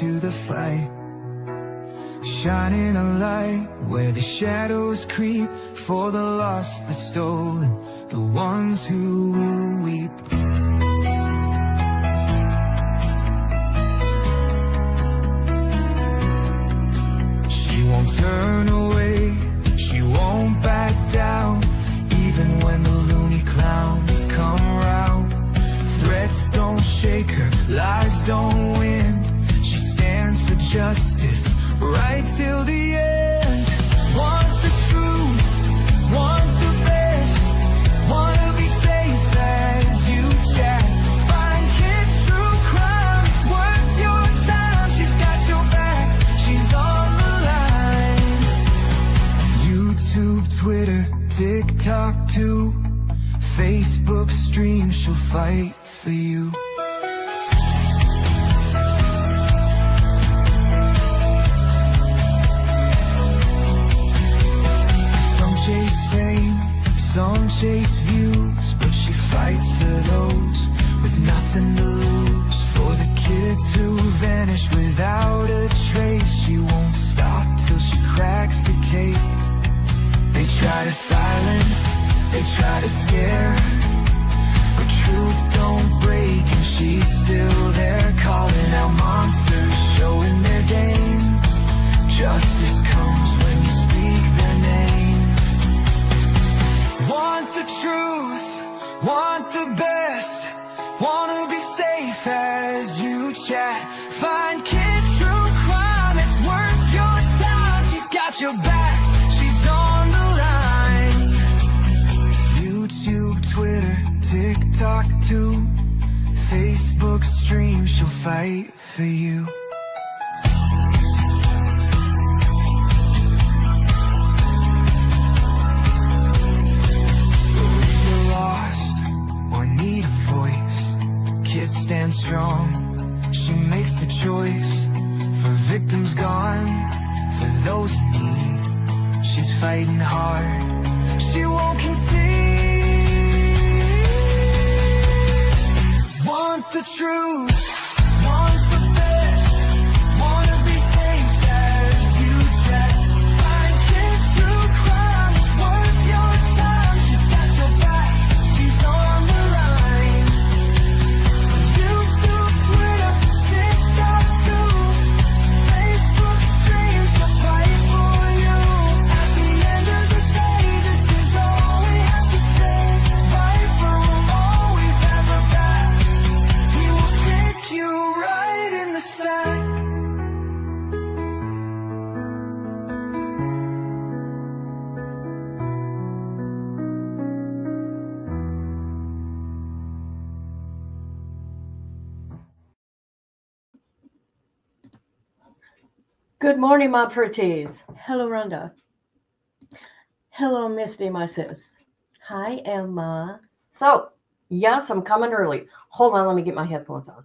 to the fight, shining a light where the shadows creep, for the lost, the stolen, the ones who will weep. She won't turn away, she won't back down, even when the loony clowns come round. Threats don't shake her, lies don't win. She stands for justice, right till the end. Want the truth, want the best, wanna be safe as you chat. Find kids true crime, it's worth your time. She's got your back, she's on the line. YouTube, Twitter, TikTok too, Facebook stream, she'll fight for you. Some chase fame, some chase views, but she fights for those with nothing to lose. For the kids who vanish without a trace, she won't stop till she cracks the case. They try to silence, they try to scare, but truth don't break and she's still there, calling out monsters, showing their game. Justice comes when you speak their name. Want the truth, want the best, wanna be safe as you chat. Find kids true crime, it's worth your time. She's got your back, she's on the line. YouTube, Twitter, TikTok too, Facebook stream, she'll fight for you. So if you're lost or need a voice, kids stand strong, she makes the choice. For victims gone, for those in need, she's fighting hard, she won't concede. Want the truth, want the best, wanna be safe as you chat. Find kids true crime, it's worth your time. She's got your back, she's on the line. YouTube, Twitter, TikTok too, Facebook streams, she'll fight for you. At the end of the day, this is all we have to say. Viper will always have her back, he will kick you right in the sack. Good morning, my pretties. Hello, Rhonda. Hello, Misty, my sis. Hi, Emma. So, yes, I'm coming early. Hold on, let me get my headphones on.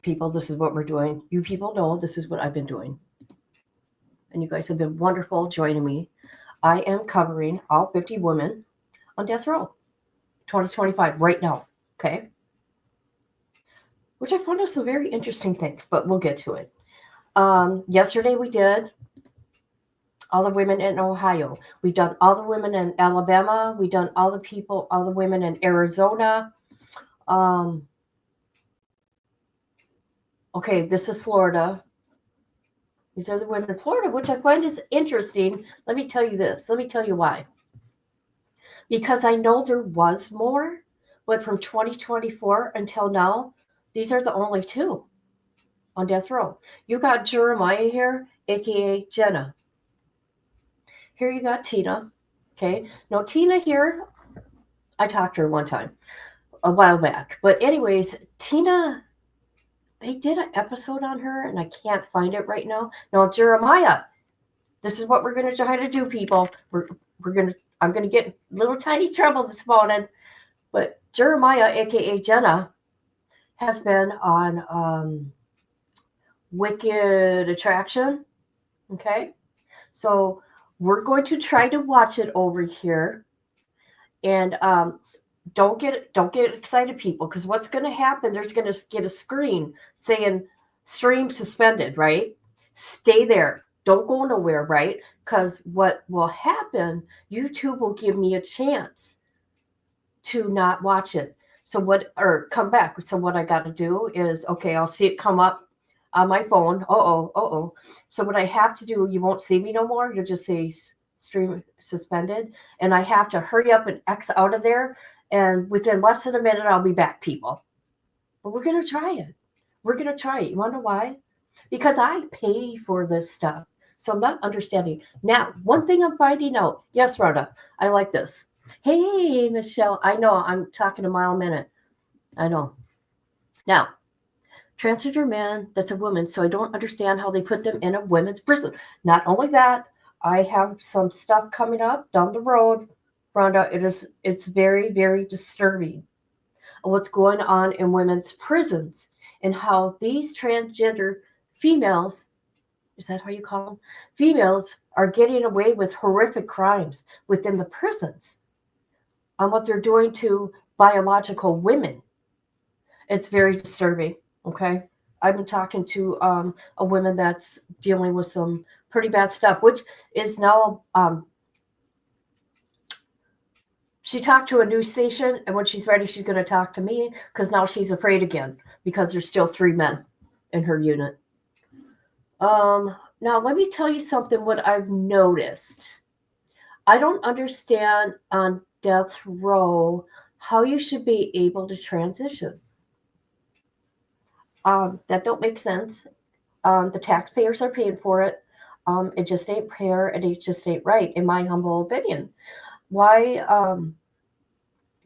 People, this is what we're doing. You people know this is what I've been doing. And you guys have been wonderful joining me. I am covering all 50 women on death row 2025 right now. Okay. Which I found out some very interesting things, but we'll get to it. Yesterday we did all the women in Ohio. We've done all the women in Alabama. We've done all the women in Arizona. Okay, this is Florida. These are the women in Florida, which I find is interesting. Let me tell you this. Let me tell you why. Because I know there was more, but from 2024 until now, these are the only two on death row. You got Jeremiah here, aka Jenna. Here you got Tina. Okay. Now Tina here, I talked to her one time a while back. But anyways, Tina, they did an episode on her and I can't find it right now. Now Jeremiah, this is what we're gonna try to do, people. I'm gonna get little tiny trouble this morning. But Jeremiah, aka Jenna, has been on Wicked Attraction. Okay. So We're going to try to watch it over here, and don't get excited, people, because what's going to happen? There's going to get a screen saying stream suspended, right? Stay there. Don't go nowhere, right? Because what will happen? YouTube will give me a chance to not watch it. So what, or come back. So what I got to do is, okay, I'll see it come up on my phone. Oh. So what I have to do, you won't see me no more. You'll just see stream suspended, and I have to hurry up and X out of there. And within less than a minute, I'll be back, people. But we're gonna try it. We're gonna try it. You wonder why? Because I pay for this stuff. So I'm not understanding. Now, one thing I'm finding out. Yes, Rhoda, I like this. Hey, Michelle. I know I'm talking a mile a minute. I know. Now, transgender man, that's a woman, so I don't understand how they put them in a women's prison. Not only that, I have some stuff coming up down the road, Rhonda. It's very, very disturbing what's going on in women's prisons and how these transgender females, is that how you call them? Females are getting away with horrific crimes within the prisons on what they're doing to biological women. It's very disturbing. Okay. I've been talking to a woman that's dealing with some pretty bad stuff, which is now, she talked to a news station, and when she's ready, she's going to talk to me because now she's afraid again because there's still 3 men in her unit. Now, let me tell you something, what I've noticed. I don't understand on death row how you should be able to transition. That don't make sense. The taxpayers are paying for it. It just ain't fair, and it just ain't right, in my humble opinion. Why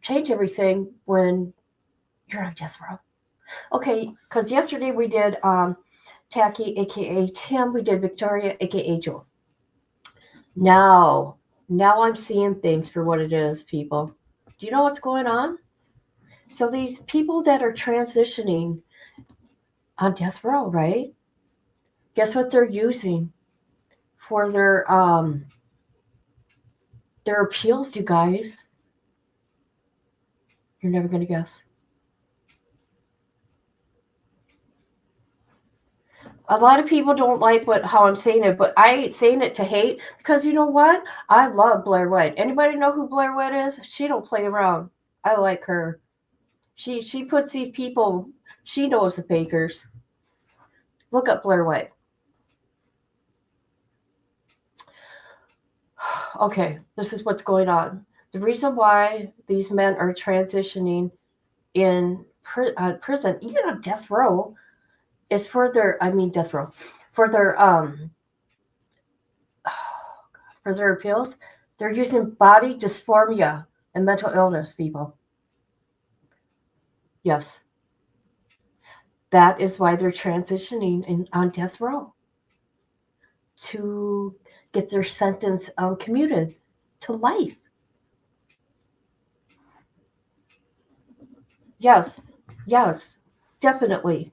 change everything when you're on death row? Okay, because yesterday we did Tacky, aka Tim. We did Victoria, aka Joel. Now I'm seeing things for what it is, people. Do you know what's going on? So these people that are transitioning on death row, right? Guess what they're using for their appeals, you guys? You're never gonna guess. A lot of people don't like how I'm saying it, but I ain't saying it to hate because you know what? I love Blair White. Anybody know who Blair White is? She don't play around. I like her. She puts these people. She knows the fakers. Look up Blair White. Okay, this is what's going on. The reason why these men are transitioning in prison, even on death row, is for their, death row, for their for their appeals. They're using body dysphoria and mental illness, people. Yes, that is why they're transitioning on death row, to get their sentence commuted to life. Yes, definitely.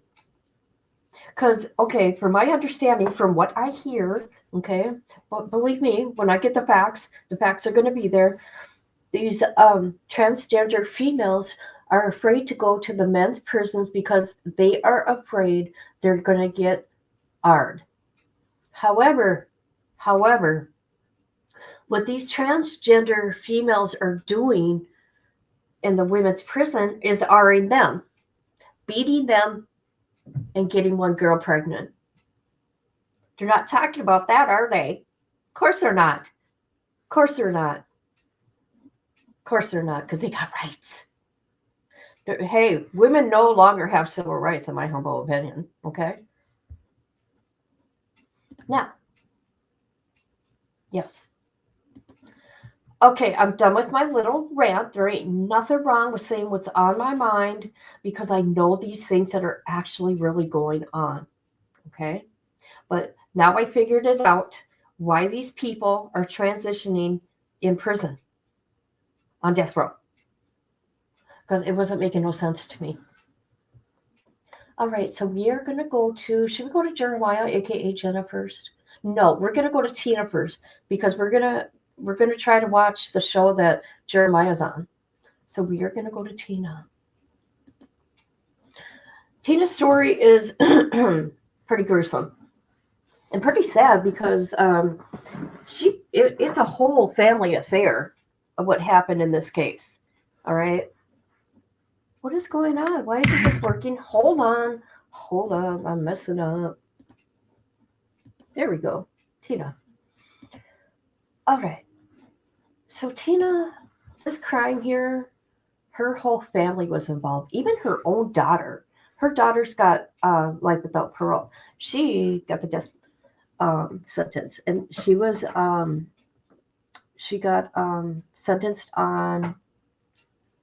Because, okay, from my understanding, from what I hear, okay, but believe me, when I get the facts are going to be there. These transgender females are afraid to go to the men's prisons because they are afraid they're going to get ARD. However, what these transgender females are doing in the women's prison is Ring them, beating them, and getting one girl pregnant. They're not talking about that, are they? Of course they're not. Of course they're not, because they got rights. Hey, women no longer have civil rights, in my humble opinion. Okay? Now, yes. Okay, I'm done with my little rant. There ain't nothing wrong with saying what's on my mind because I know these things that are actually really going on. Okay? But now I figured it out why these people are transitioning in prison on death row. Because it wasn't making no sense to me. All right, so we are going to go to, should we go to Jeremiah, aka Jenna, first? No, we're gonna go to Tina first because we're gonna try to watch the show that Jeremiah's on. So we are gonna go to Tina. Tina's story is pretty gruesome and pretty sad because it's a whole family affair of what happened in this case. All right. What is going on? Why isn't this working? Hold on. Hold on. I'm messing up. There we go. Tina. All right. So Tina, this crime here, her whole family was involved. Even her own daughter. Her daughter's got life without parole. She got the death sentence, and she got sentenced on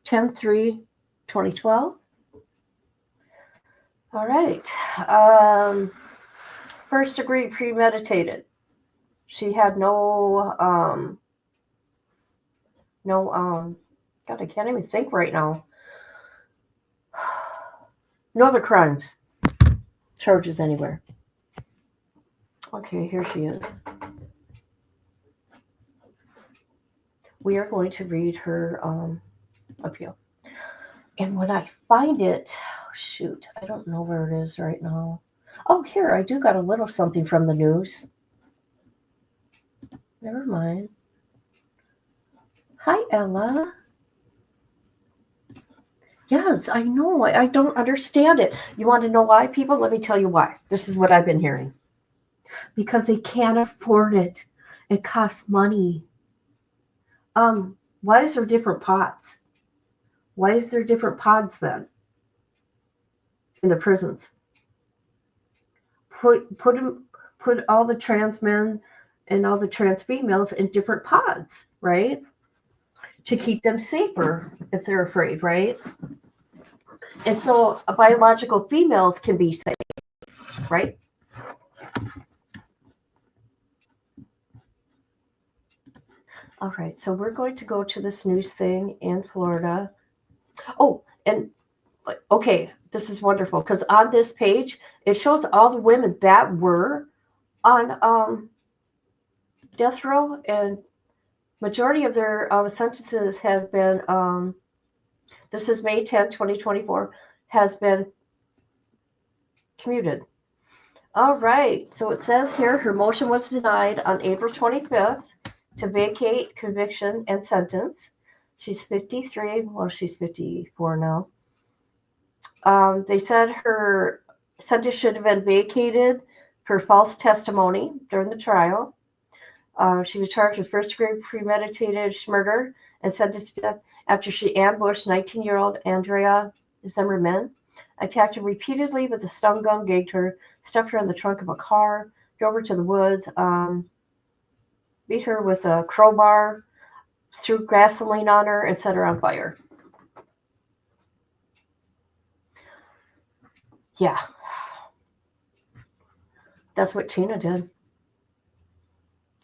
10/3/2012. All right. First degree premeditated. She had no God, I can't even think right now. No other crimes charges anywhere. Okay, here she is. We are going to read her appeal. And when I find it, shoot, I don't know where it is right now. Oh, here, I do got a little something from the news. Never mind. Hi, Ella. Yes, I know. I don't understand it. You want to know why, people? Let me tell you why. This is what I've been hearing. Because they can't afford it. It costs money. Why is there different pots? Why is there different pods then in the prisons? Put all the trans men and all the trans females in different pods, right? To keep them safer if they're afraid, right? And so biological females can be safe, right? All right, so we're going to go to this news thing in Florida. Oh, and okay, this is wonderful because on this page it shows all the women that were on death row, and majority of their sentences has been. This is May 10, 2024, has been commuted. All right, so it says here her motion was denied on April 25th to vacate conviction and sentence. She's 53. Well, she's 54 now. They said her sentence should have been vacated for false testimony during the trial. She was charged with first degree premeditated murder and sentenced to death after she ambushed 19-year-old Andrea Zimmerman, attacked her repeatedly with a stun gun, gagged her, stuffed her in the trunk of a car, drove her to the woods, beat her with a crowbar, threw gasoline on her, and set her on fire. Yeah. That's what Tina did.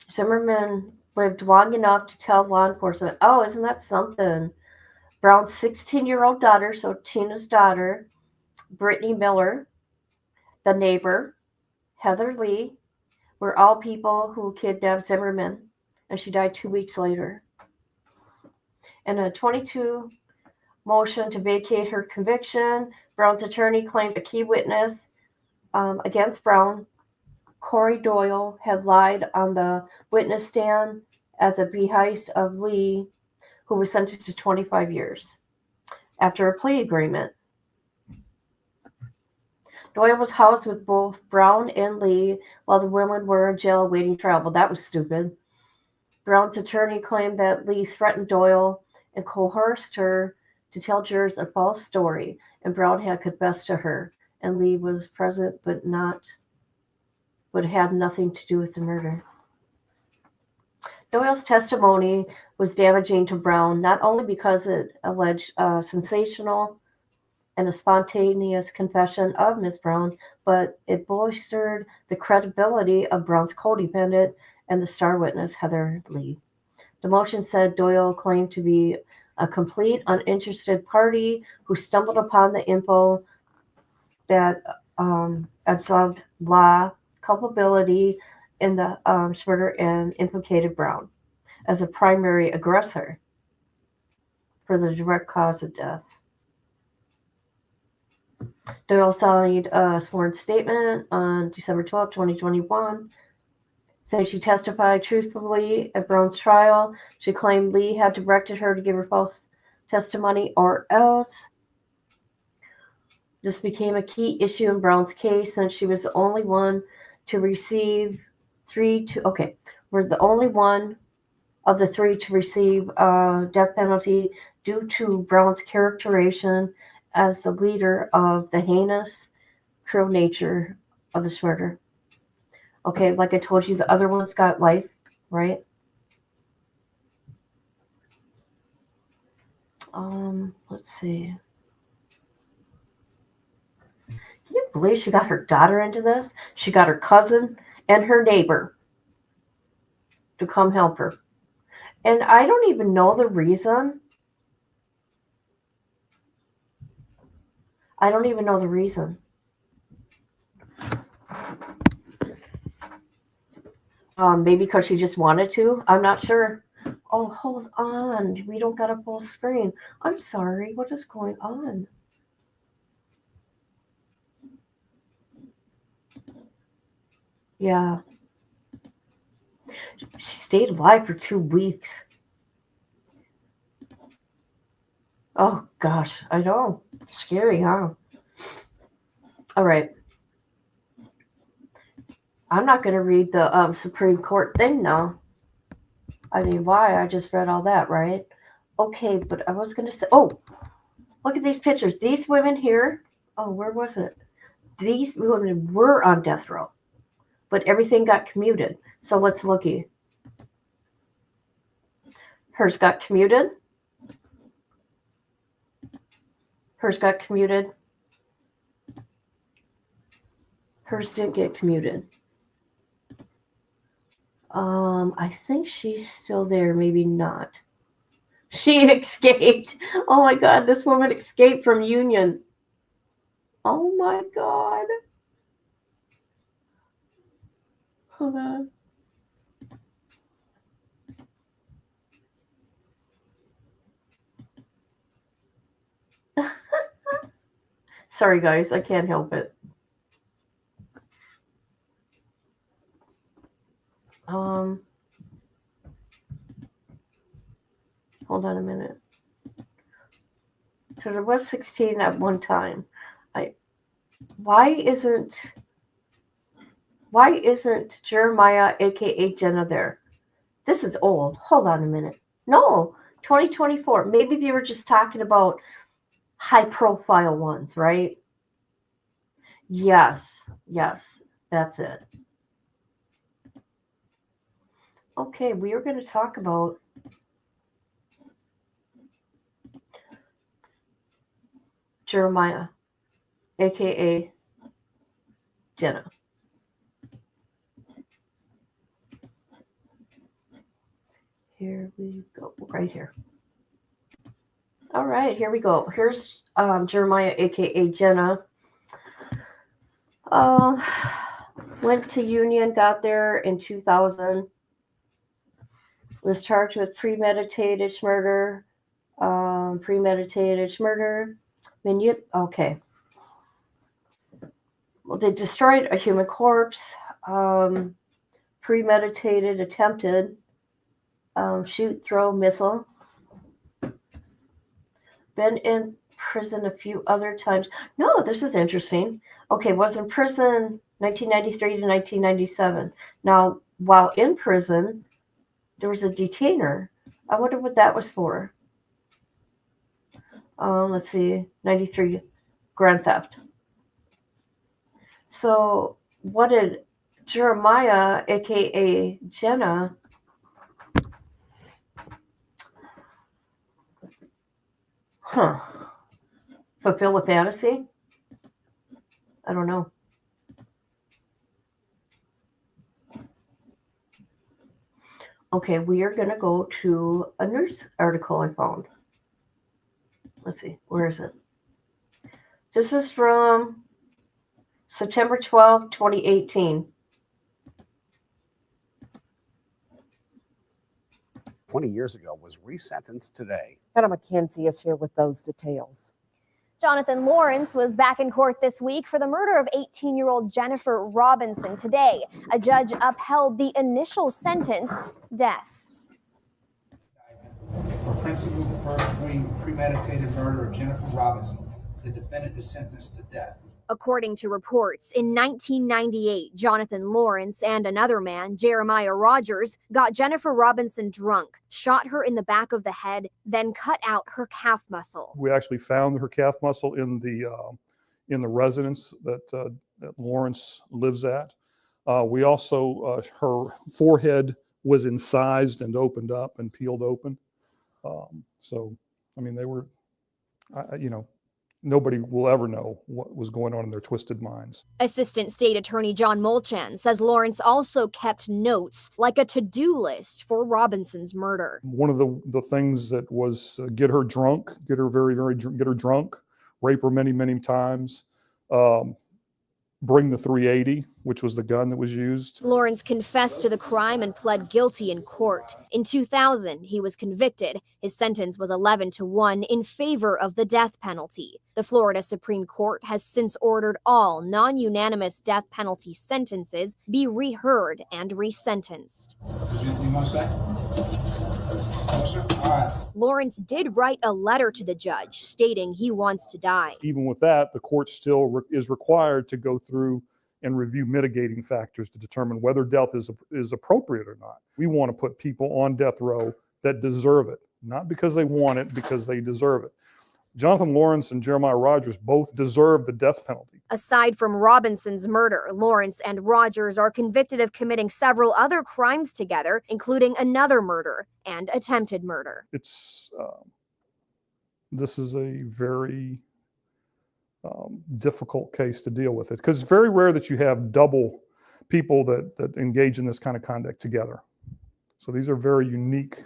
Zimmerman lived long enough to tell law enforcement, oh, isn't that something? Brown's 16-year-old daughter, so Tina's daughter, Brittany Miller, the neighbor, Heather Lee, were all people who kidnapped Zimmerman, and she died 2 weeks later. In a 22 motion to vacate her conviction, Brown's attorney claimed a key witness against Brown, Corey Doyle, had lied on the witness stand at the behest of Lee, who was sentenced to 25 years after a plea agreement. Doyle was housed with both Brown and Lee while the women were in jail awaiting trial. Well, that was stupid. Brown's attorney claimed that Lee threatened Doyle and coerced her to tell jurors a false story, and Brown had confessed to her, and Lee was present but had nothing to do with the murder. Doyle's testimony was damaging to Brown, not only because it alleged a sensational and a spontaneous confession of Miss Brown, but it bolstered the credibility of Brown's co-defendant and the star witness, Heather Lee. The motion said Doyle claimed to be a complete uninterested party who stumbled upon the info that absolved law culpability in the murder and implicated Brown as a primary aggressor for the direct cause of death. Doyle signed a sworn statement on December 12, 2021, saying she testified truthfully at Brown's trial. She claimed Lee had directed her to give her false testimony or else. This became a key issue in Brown's case since she was the only one to receive we're the only one of the three to receive a death penalty due to Brown's characterization as the leader of the heinous, cruel nature of this murder. Okay, like I told you, the other one's got life, right? Let's see. Can you believe she got her daughter into this? She got her cousin and her neighbor to come help her. And I don't even know the reason. I don't even know the reason. Maybe because she just wanted to. I'm not sure. Oh, hold on. We don't got a full screen. I'm sorry. What is going on? Yeah. She stayed alive for 2 weeks. Oh, gosh. I know. Scary, huh? All right. I'm not going to read the Supreme Court thing now. I mean, why? I just read all that, right? Okay, but I was going to say, oh, look at these pictures. These women here, oh, where was it? These women were on death row, but everything got commuted. So let's look at hers got commuted. Hers got commuted. Hers didn't get commuted. I think she's still there, maybe not. She escaped. Oh my God, this woman escaped from Union. Oh my God. Hold on. Sorry, guys, I can't help it. Hold on a minute. So there was 16 at one time. Why isn't Jeremiah, aka Jenna, there? This is old. Hold on a minute. No, 2024. Maybe they were just talking about high profile ones, right? Yes, that's it. Okay, we are going to talk about Jeremiah, aka Jenna. Here we go, right here. All right, here we go. Here's Jeremiah, aka Jenna. Went to Union, got there in 2000. Was charged with premeditated murder. Okay. Well, they destroyed a human corpse. Premeditated, attempted shoot, throw, missile. Been in prison a few other times. No, this is interesting. Okay, was in prison 1993 to 1997. Now, while in prison, there was a detainer. I wonder what that was for. Let's see, 93, grand theft. So what did Jeremiah, aka Jenna, fulfill a fantasy? I don't know. Okay, we are going to go to a news article I found. Let's see, where is it? This is from September 12, 2018. 20 years ago was resentenced today. Hannah McKenzie is here with those details. Jonathan Lawrence was back in court this week for the murder of 18-year-old Jennifer Robinson. Today, a judge upheld the initial sentence, death. For principal first-degree premeditated murder of Jennifer Robinson, the defendant is sentenced to death. According to reports, in 1998, Jonathan Lawrence and another man, Jeremiah Rogers, got Jennifer Robinson drunk, shot her in the back of the head, then cut out her calf muscle. We actually found her calf muscle in the residence that Lawrence lives at. We also, her forehead was incised and opened up and peeled open. So, I mean, they were, nobody will ever know what was going on in their twisted minds. Assistant State Attorney John Molchan says Lawrence also kept notes, like a to-do list for Robinson's murder. One of the things that was get her drunk, get her get her drunk, rape her many, many times, bring the .380, which was the gun that was used. Lawrence confessed to the crime and pled guilty in court. In 2000, he was convicted. His sentence was 11-1 in favor of the death penalty. The Florida Supreme Court has since ordered all non-unanimous death penalty sentences be reheard and resentenced. Is there anything you want to say? No, sir? All right. Lawrence did write a letter to the judge stating he wants to die. Even with that, the court still is required to go through and review mitigating factors to determine whether death is appropriate or not. We want to put people on death row that deserve it, not because they want it, because they deserve it. Jonathan Lawrence and Jeremiah Rogers both deserve the death penalty. Aside from Robinson's murder, Lawrence and Rogers are convicted of committing several other crimes together, including another murder and attempted murder. This is a very difficult case to deal with, because it's very rare that you have double people that engage in this kind of conduct together. So these are very unique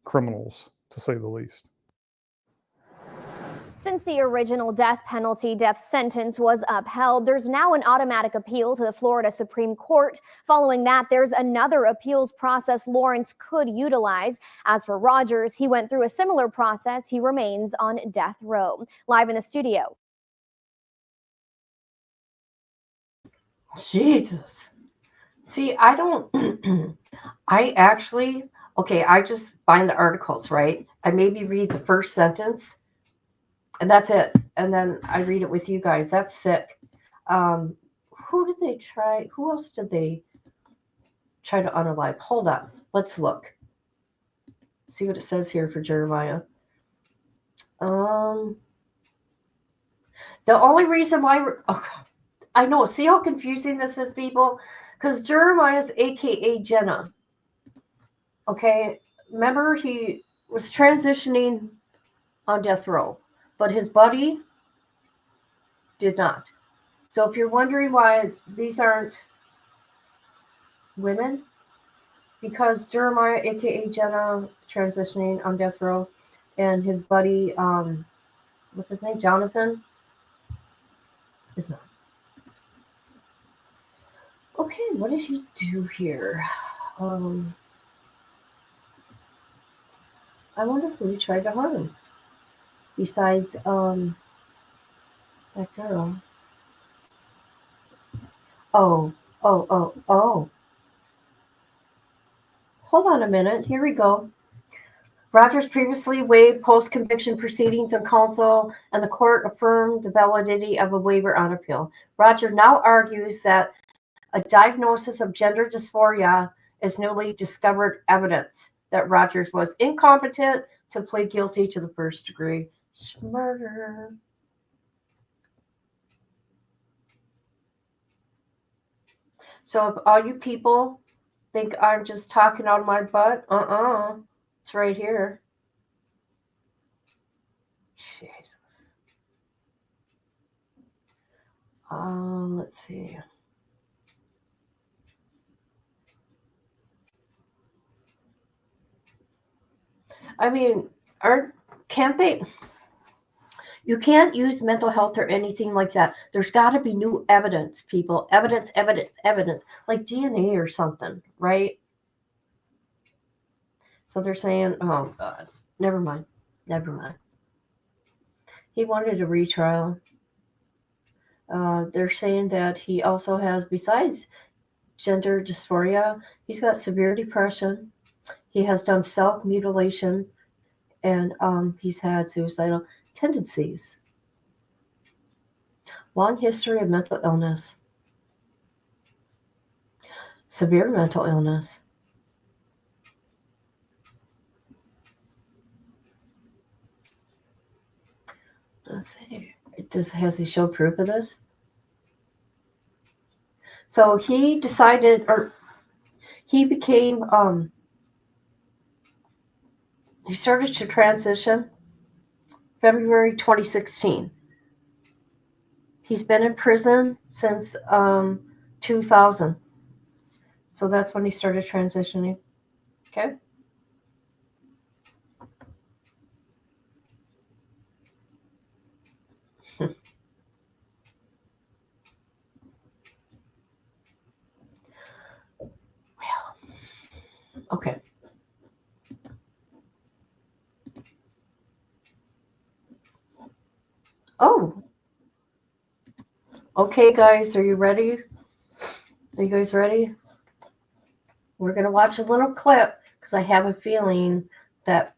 criminals, to say the least. Since the original death sentence was upheld, there's now an automatic appeal to the Florida Supreme Court. Following that, there's another appeals process Lawrence could utilize. As for Rogers, he went through a similar process. He remains on death row. Live in the studio. Jesus. See, I don't, I just find the articles, right? I maybe read the first sentence and that's it. And then I read it with you guys. That's sick. Who else did they try to unalive? Hold on. Let's look. See what it says here for Jeremiah. The only reason why I know. See how confusing this is, people? Because Jeremiah's AKA Jenna. Okay? Remember, he was transitioning on death row, but his buddy did not. So if you're wondering why these aren't women, because Jeremiah, AKA Jenna, transitioning on death row, and his buddy, what's his name? Jonathan? Is not. Okay, what did he do here? I wonder who he tried to harm. Besides that girl. Oh. Hold on a minute. Here we go. Rogers previously waived post-conviction proceedings in counsel, and the court affirmed the validity of a waiver on appeal. Roger now argues that a diagnosis of gender dysphoria is newly discovered evidence that Rogers was incompetent to plead guilty to the first-degree murder. So if all you people think I'm just talking out of my butt, it's right here. Jesus. Let's see. I mean, can't they? You can't use mental health or anything like that. There's got to be new evidence, people. Evidence, like DNA or something, right? So they're saying, oh God, never mind. He wanted a retrial. They're saying that he also has, besides gender dysphoria, he's got severe depression. He has done self-mutilation, and he's had suicidal tendencies. Long history of mental illness. Severe mental illness. Let's see. Has he showed proof of this? So he decided, or he became, he started to transition February 2016. He's been in prison since 2000. So that's when he started transitioning. Okay. Okay. Oh. Okay, guys, are you ready? Are you guys ready? We're going to watch a little clip because I have a feeling that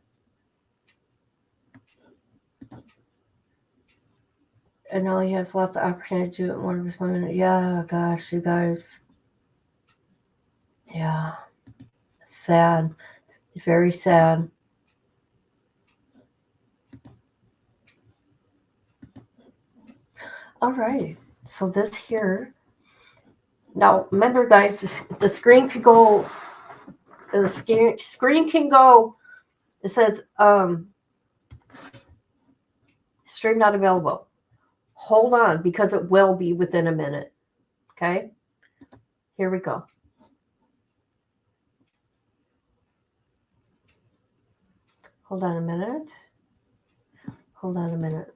I know he has lots of opportunity to do it in one of his women. Yeah, gosh, you guys. Yeah. Sad. Very sad. All right. So this here. Now, remember, guys, the screen could go. The screen can go. It says stream not available. Hold on, because it will be within a minute. Okay. Here we go. Hold on a minute. Hold on a minute.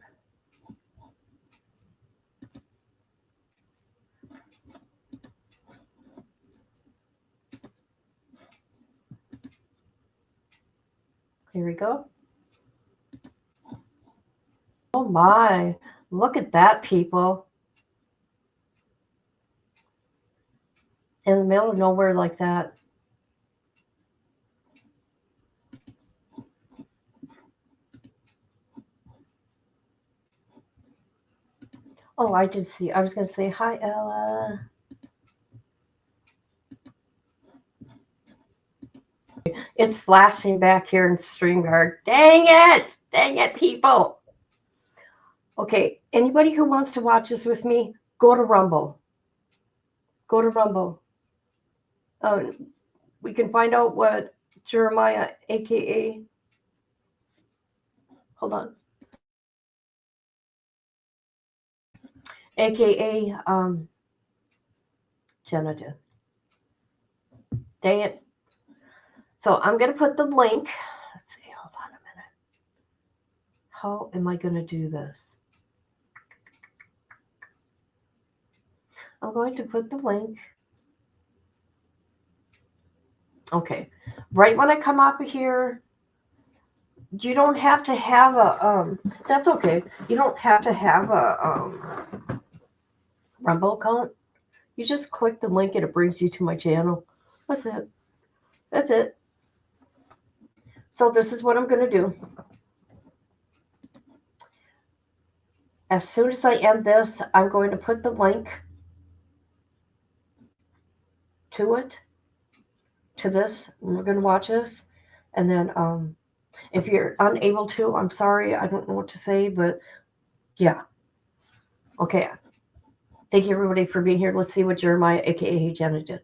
Here we go. Oh my, look at that, people. In the middle of nowhere like that. Oh, I did see. I was going to say, hi, Ella. It's flashing back here in StreamYard. Dang it! Dang it, people. Okay, anybody who wants to watch this with me, go to Rumble. Go to Rumble. We can find out what Jeremiah, a.k.a. Hold on. A.k.a. Jenna did. Dang it. So I'm going to put the link. Let's see. Hold on a minute. How am I going to do this? I'm going to put the link. Okay. Right when I come up here, you don't have to have a, that's okay. You don't have to have a Rumble account. You just click the link and it brings you to my channel. That's it. That's it. So this is what I'm going to do. As soon as I end this, I'm going to put the link to it, to this. And we're going to watch this. And then if you're unable to, I'm sorry. I don't know what to say, but yeah. Okay. Thank you, everybody, for being here. Let's see what Jeremiah, a.k.a. Jenna, did.